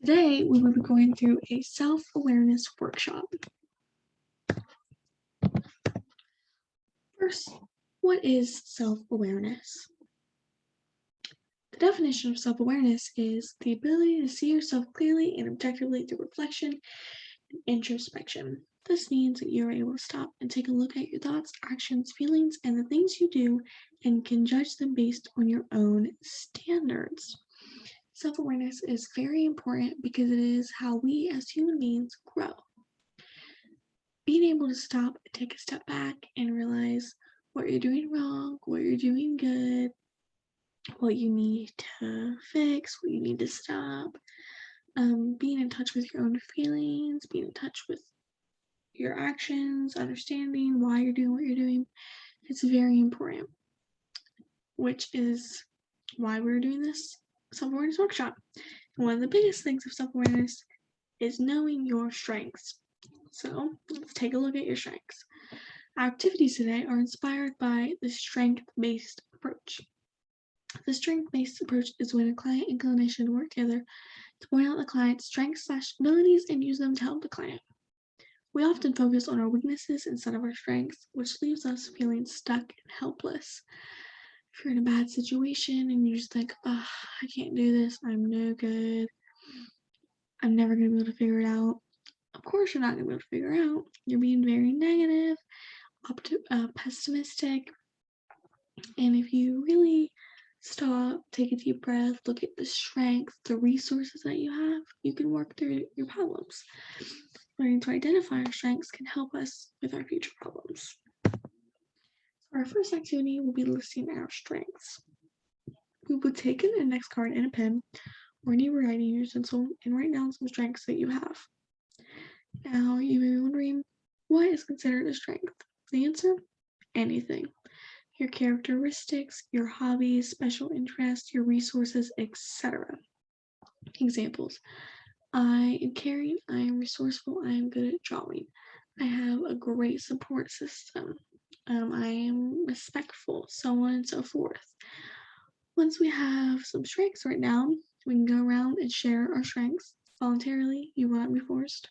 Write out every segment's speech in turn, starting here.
Today, we will be going through a self-awareness workshop. First, what is self-awareness? The definition of self-awareness is the ability to see yourself clearly and objectively through reflection and introspection. This means that you're able to stop and take a look at your thoughts, actions, feelings, and the things you do and can judge them based on your own standards. Self-awareness is very important because it is how we as human beings grow. Being able to stop and take a step back and realize what you're doing wrong, what you're doing good, what you need to fix, what you need to stop. Being in touch with your own feelings, being in touch with your actions, understanding why you're doing what you're doing. It's very important, which is why we're doing this self-awareness workshop. And one of the biggest things of self-awareness is knowing your strengths. So let's take a look at your strengths. Our activities today are inspired by the strength-based approach. The strength-based approach is when a client and clinician work together to point out the client's strengths/abilities and use them to help the client. We often focus on our weaknesses instead of our strengths, which leaves us feeling stuck and helpless. If you're in a bad situation and you just think, oh, I can't do this, I'm no good, I'm never going to be able to figure it out. Of course you're not going to be able to figure it out. You're being very negative, pessimistic. And if you really stop, take a deep breath, look at the strengths, the resources that you have, you can work through your problems. Learning to identify our strengths can help us with our future problems. So our first activity will be listing our strengths. We will take an index card and a pen or any writing utensil and write down some strengths that you have. Now you may be wondering, what is considered a strength? The answer? Anything. Your characteristics, your hobbies, special interests, your resources, etc. Examples. I am caring, I am resourceful, I am good at drawing. I have a great support system. I am respectful, so on and so forth. Once we have some strengths written down, we can go around and share our strengths voluntarily. You will not be forced.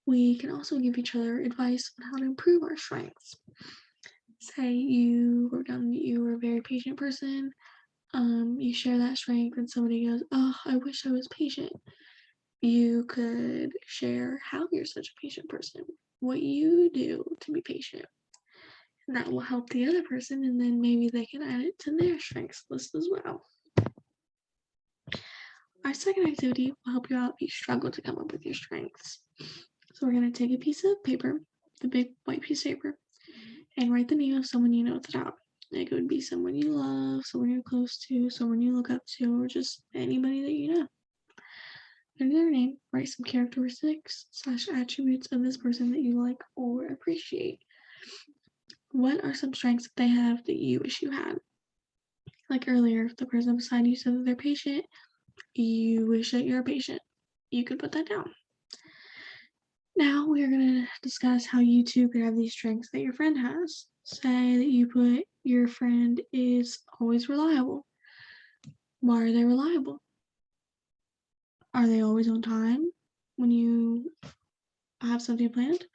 We can also give each other advice on how to improve our strengths. Say you wrote down that you were a very patient person, you share that strength and somebody goes, oh, I wish I was patient. You could share how you're such a patient person, what you do to be patient. And that will help the other person, and then maybe they can add it to their strengths list as well. Our second activity will help you out if you struggle to come up with your strengths. So we're going to take a piece of paper, the big white piece of paper, and write the name of someone you know at the top. It could be someone you love, someone you're close to, someone you look up to, or just anybody that you know. Under their name, write some characteristics/attributes of this person that you like or appreciate. What are some strengths that they have that you wish you had? Like earlier, if the person beside you said that they're patient, you wish that you're a patient. You could put that down. Now we're going to discuss how you two could have these strengths that your friend has. Say that you put your friend is always reliable. Why are they reliable? Are they always on time when you have something planned?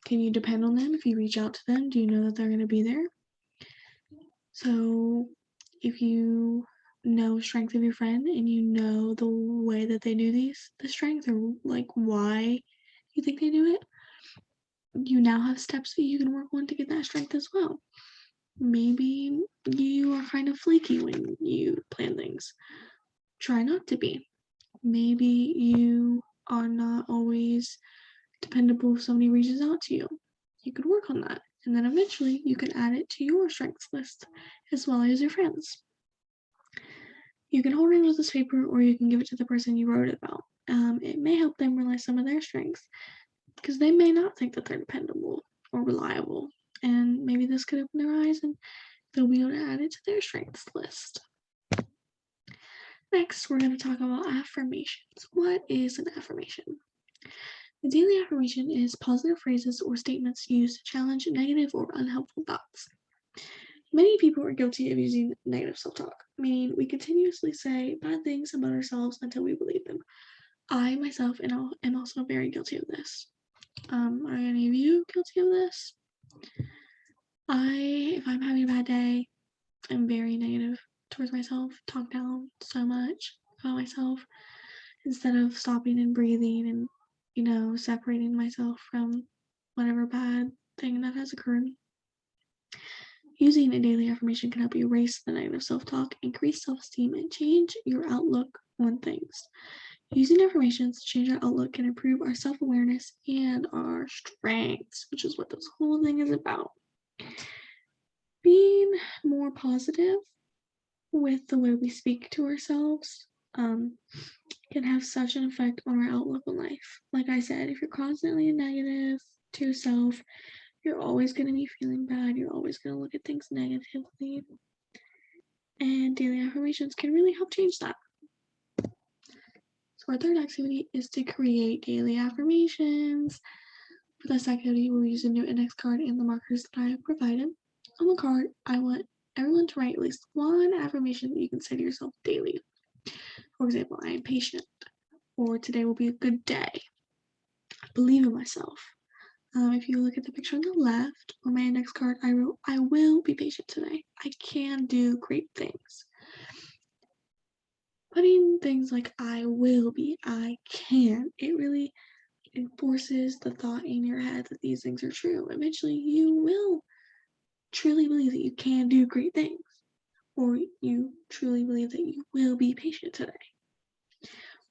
Can you depend on them if you reach out to them? Do you know that they're going to be there? So if you know strength of your friend and you know the way that they do the strength, or like why you think they do it, you now have steps that you can work on to get that strength as well. Maybe you are kind of flaky when you plan things. Try not to be. Maybe you are not always dependable if somebody reaches out to you. You could work on that. And then eventually you can add it to your strengths list as well as your friends. You can hold it with this paper or you can give it to the person you wrote it about. It may help them realize some of their strengths because they may not think that they're dependable or reliable. And maybe this could open their eyes and they'll be able to add it to their strengths list. Next, we're going to talk about affirmations. What is an affirmation? A daily affirmation is positive phrases or statements used to challenge negative or unhelpful thoughts. Many people are guilty of using negative self-talk, meaning we continuously say bad things about ourselves until we believe them. I myself am also very guilty of this. Are any of you guilty of this? If I'm having a bad day, I'm very negative towards myself, talk down so much about myself instead of stopping and breathing and, separating myself from whatever bad thing that has occurred. Using a daily affirmation can help you erase the negative self-talk, increase self-esteem, and change your outlook on things. Using affirmations to change our outlook can improve our self-awareness and our strengths, which is what this whole thing is about. Being more positive with the way we speak to ourselves can have such an effect on our outlook on life. Like I said, if you're constantly negative to yourself, you're always going to be feeling bad. You're always going to look at things negatively. And daily affirmations can really help change that. So our third activity is to create daily affirmations. For this activity, we'll use a new index card and the markers that I have provided. On the card, I want everyone to write at least one affirmation that you can say to yourself daily. For example, I am patient, or today will be a good day. I believe in myself. If you look at the picture on the left, on my index card, I wrote, I will be patient today. I can do great things. Putting things like I will be, I can, it really enforces the thought in your head that these things are true. Eventually, you will truly believe that you can do great things, or you truly believe that you will be patient today.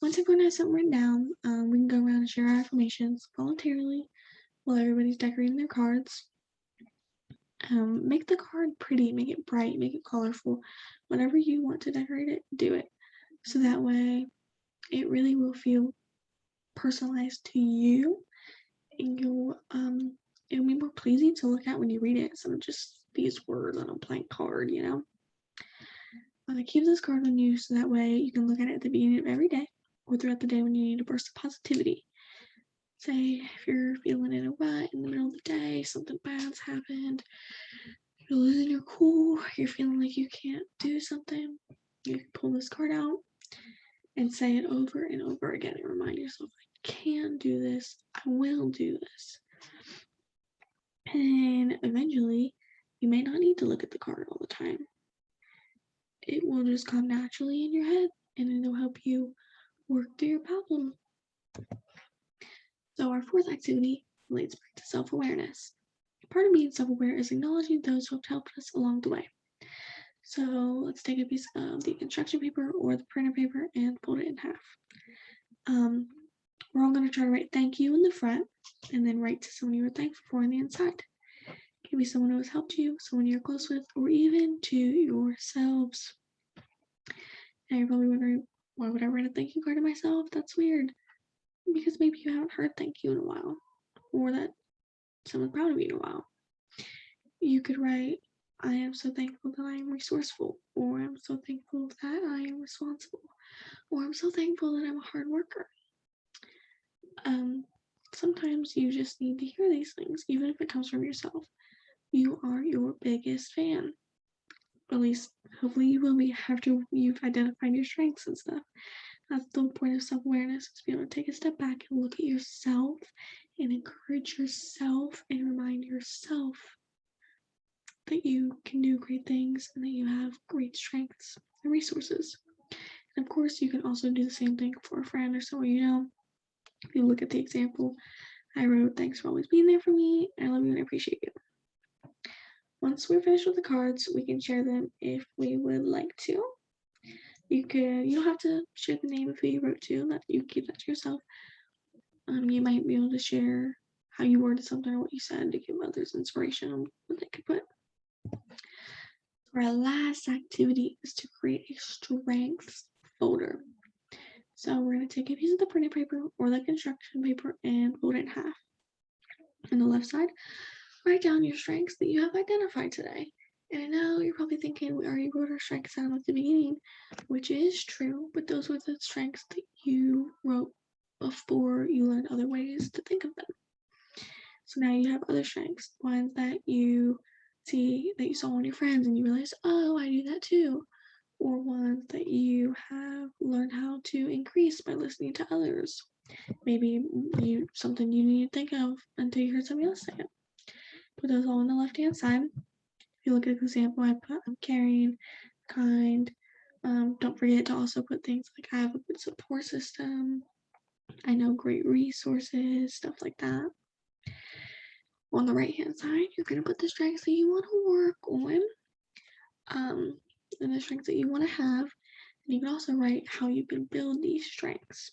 Once everyone has something written down, we can go around and share our affirmations voluntarily while everybody's decorating their cards. Make the card pretty, make it bright, make it colorful. Whatever you want to decorate it, do it. So that way it really will feel personalized to you, and it'll be more pleasing to look at when you read it instead of just these words on a blank card, Keep this card on you so that way you can look at it at the beginning of every day or throughout the day when you need a burst of positivity. Say if you're feeling in a rut in the middle of the day, something bad's happened, you're losing your cool, you're feeling like you can't do something, you can pull this card out and say it over and over again and remind yourself, I can do this, I will do this. And eventually, you may not need to look at the card all the time. It will just come naturally in your head and it'll help you work through your problem. So our fourth activity relates back to self-awareness. Part of being self-aware is acknowledging those who have helped us along the way. So let's take a piece of the instruction paper or the printer paper and fold it in half. We're all going to try to write thank you in the front and then write to someone you were thankful for on the inside. It can be someone who has helped you, someone you're close with, or even to yourselves. Now you're probably wondering, why would I write a thank you card to myself? That's weird. Because maybe you haven't heard thank you in a while, or that someone's proud of you in a while. You could write, I am so thankful that I am resourceful, or I'm so thankful that I am responsible, or I'm so thankful that I'm a hard worker. Sometimes you just need to hear these things, even if it comes from yourself. You are your biggest fan. At least, hopefully you will be after you've identified your strengths and stuff. That's the point of self-awareness, is to be able to take a step back and look at yourself and encourage yourself and remind yourself that you can do great things and that you have great strengths and resources. And of course, you can also do the same thing for a friend or someone you know. If you look at the example, I wrote, thanks for always being there for me. I love you and I appreciate you. Once we're finished with the cards, we can share them if we would like to. You don't have to share the name of who you wrote to, that you keep that to yourself. You might be able to share how you worded something or what you said to give others inspiration on what they could put. Our last activity is to create a strengths folder. So we're going to take a piece of the printed paper or the construction paper and fold it in half. On the left side, write down your strengths that you have identified today. And I know you're probably thinking we already wrote our strengths down at the beginning, which is true, but those were the strengths that you wrote before you learned other ways to think of them. So now you have other strengths, ones that you see that you saw one of your friends and you realize, oh, I do that too. Or ones that you have learned how to increase by listening to others. Maybe something you need to think of until you heard somebody else say it. Put those all on the left-hand side. If you look at the example, I put I'm caring, kind. Don't forget to also put things like I have a good support system. I know great resources, stuff like that. On the right-hand side, you're going to put the strengths that you want to work on, and the strengths that you want to have. And you can also write how you can build these strengths.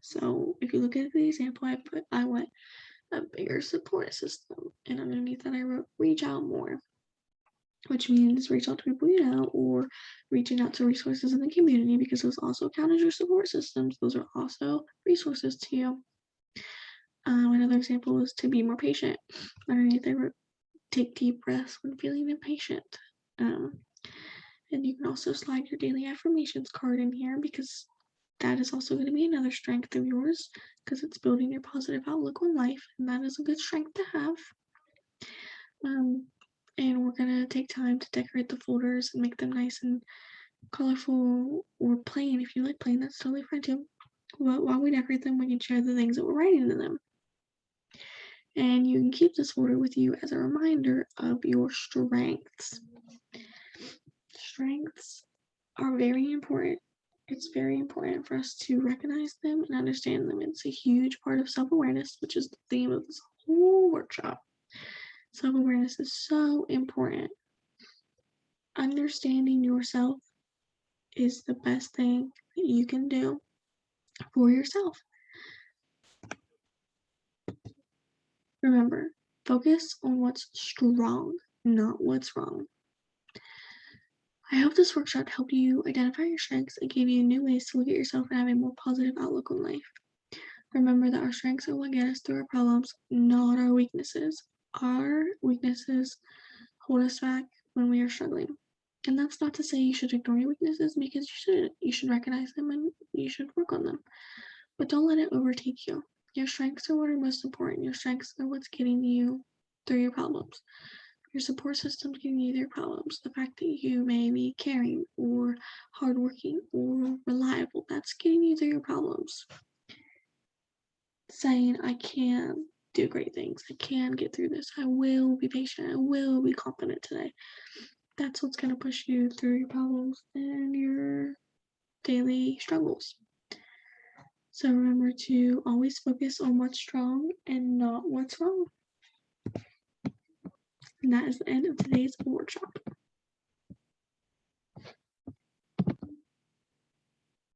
So if you look at the example, I want a bigger support system, and underneath that I wrote reach out more, which means reach out to people you know, or reaching out to resources in the community, because those also count as your support systems. Those are also resources to you. Another example is to be more patient. Underneath I wrote take deep breaths when feeling impatient. And you can also slide your daily affirmations card in here, because that is also going to be another strength of yours, because it's building your positive outlook on life, and that is a good strength to have. And we're going to take time to decorate the folders and make them nice and colorful, or plain. If you like plain, that's totally fine too. But while we decorate them, we can share the things that we're writing in them. And you can keep this folder with you as a reminder of your strengths. Strengths are very important. It's very important for us to recognize them and understand them. It's a huge part of self-awareness, which is the theme of this whole workshop. Self-awareness is so important. Understanding yourself is the best thing that you can do for yourself. Remember, focus on what's strong, not what's wrong. I hope this workshop helped you identify your strengths and gave you new ways to look at yourself and have a more positive outlook on life. Remember that our strengths are what get us through our problems, not our weaknesses. Our weaknesses hold us back when we are struggling. And that's not to say you should ignore your weaknesses, because you shouldn't. You should recognize them and you should work on them. But don't let it overtake you. Your strengths are what are most important. Your strengths are what's getting you through your problems. Your support system getting you through your problems. The fact that you may be caring or hardworking or reliable, that's getting you through your problems. Saying, I can do great things. I can get through this. I will be patient. I will be confident today. That's what's going to push you through your problems and your daily struggles. So remember to always focus on what's strong and not what's wrong. And that is the end of today's workshop.